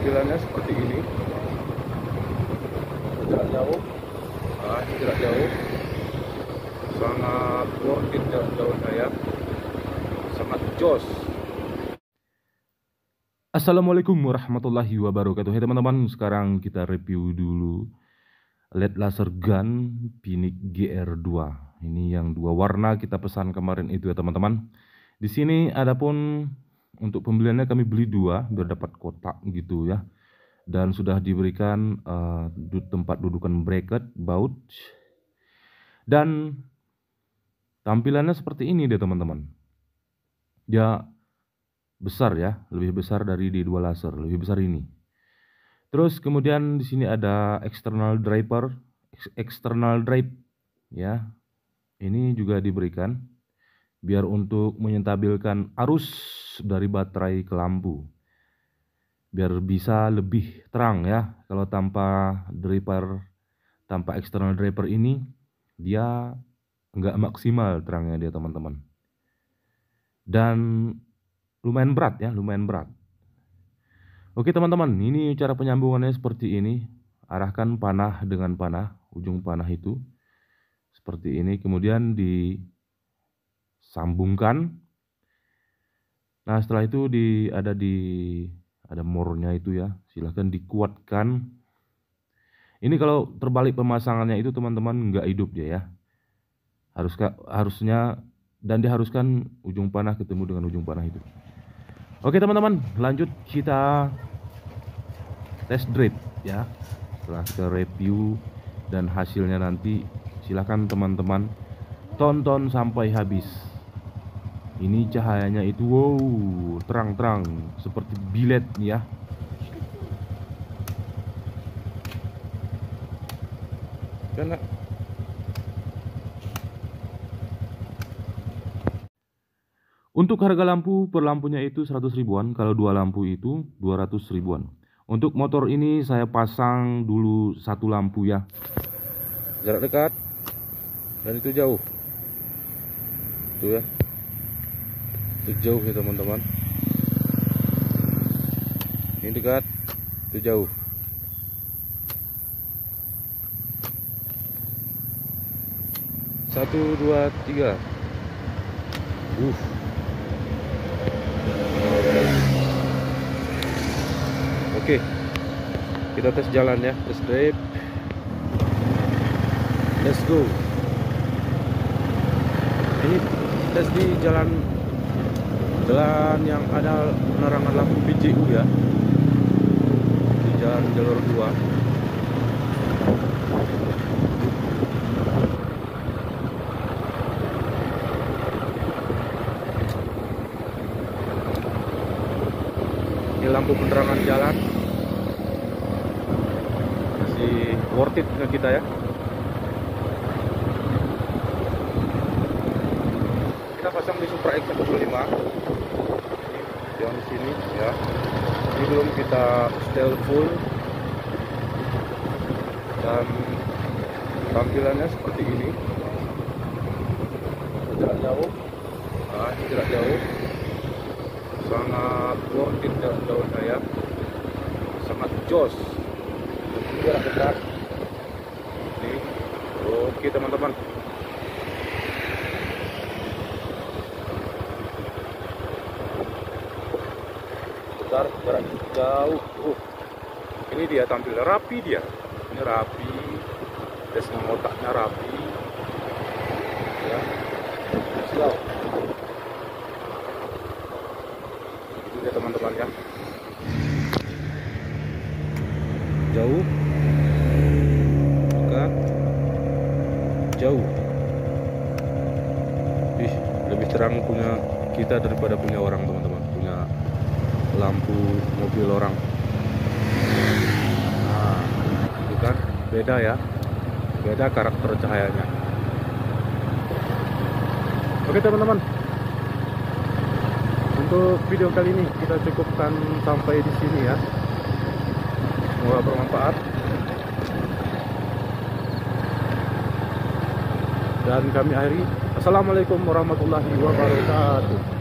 Tampilannya seperti ini, jarak jauh, ini jarak jauh, sangat worth it jarak jauh saya, sangat jos. Assalamualaikum warahmatullahi wabarakatuh. Hai teman-teman, sekarang kita review dulu LED laser gun Phoenix GR2. Ini yang dua warna kita pesan kemarin itu ya teman-teman. Di sini adapun untuk pembeliannya kami beli dua biar dapat kotak gitu ya. Dan sudah diberikan tempat dudukan bracket, baut. Dan tampilannya seperti ini deh teman-teman. Dia besar ya, lebih besar dari D2 laser, lebih besar ini. Terus kemudian di sini ada external drive ya. Ini juga diberikan biar untuk menyentabilkan arus dari baterai ke lampu. Biar bisa lebih terang ya. Kalau tanpa external driver ini dia nggak maksimal terangnya dia teman-teman. Dan lumayan berat ya, lumayan berat. Oke teman-teman, ini cara penyambungannya seperti ini. Arahkan panah dengan panah, ujung panah itu seperti ini, kemudian disambungkan. Nah setelah itu ada mornya itu ya, silahkan dikuatkan. Ini kalau terbalik pemasangannya itu teman-teman nggak hidup dia ya. Harusnya dan diharuskan ujung panah ketemu dengan ujung panah itu. Oke teman-teman, lanjut kita test drive ya. Setelah kita review dan hasilnya nanti silahkan teman-teman tonton sampai habis. Ini cahayanya itu wow, terang-terang seperti bilet ya. Karena untuk harga lampu per lampunya itu 100 ribuan, kalau dua lampu itu 200 ribuan. Untuk motor ini saya pasang dulu satu lampu ya. Jarak dekat dan itu jauh. Tuh ya. Itu jauh ya teman-teman. Ini dekat, itu jauh. Satu, dua, tiga. Oke, kita tes jalan ya, tes drive. Let's go. Ini tes di jalan yang ada penerangan lampu PJU ya, di jalan jalur 2. Ini lampu penerangan jalan masih worth it ke kita ya. Kita pasang di Supra X125 yang di sini ya. Ini belum kita setel full dan tampilannya seperti ini. Jarak jauh, ini jarak jauh, sangat worth it jarak jauh saya, sangat jos. Jarak dekat nih. Oke teman-teman, besar jarak jauh. Ini dia tampil rapi dia. Ini rapi, tes otaknya rapi ya. Siap. Itu dia teman-teman ya. Jauh, dekat, jauh. Lebih terang punya kita daripada punya orang teman-teman, punya lampu mobil orang. Nah, itu kan beda ya, beda karakter cahayanya. Oke teman-teman, untuk video kali ini kita cukupkan sampai di sini ya. Semoga bermanfaat. Dan kami akhiri. Assalamualaikum warahmatullahi wabarakatuh.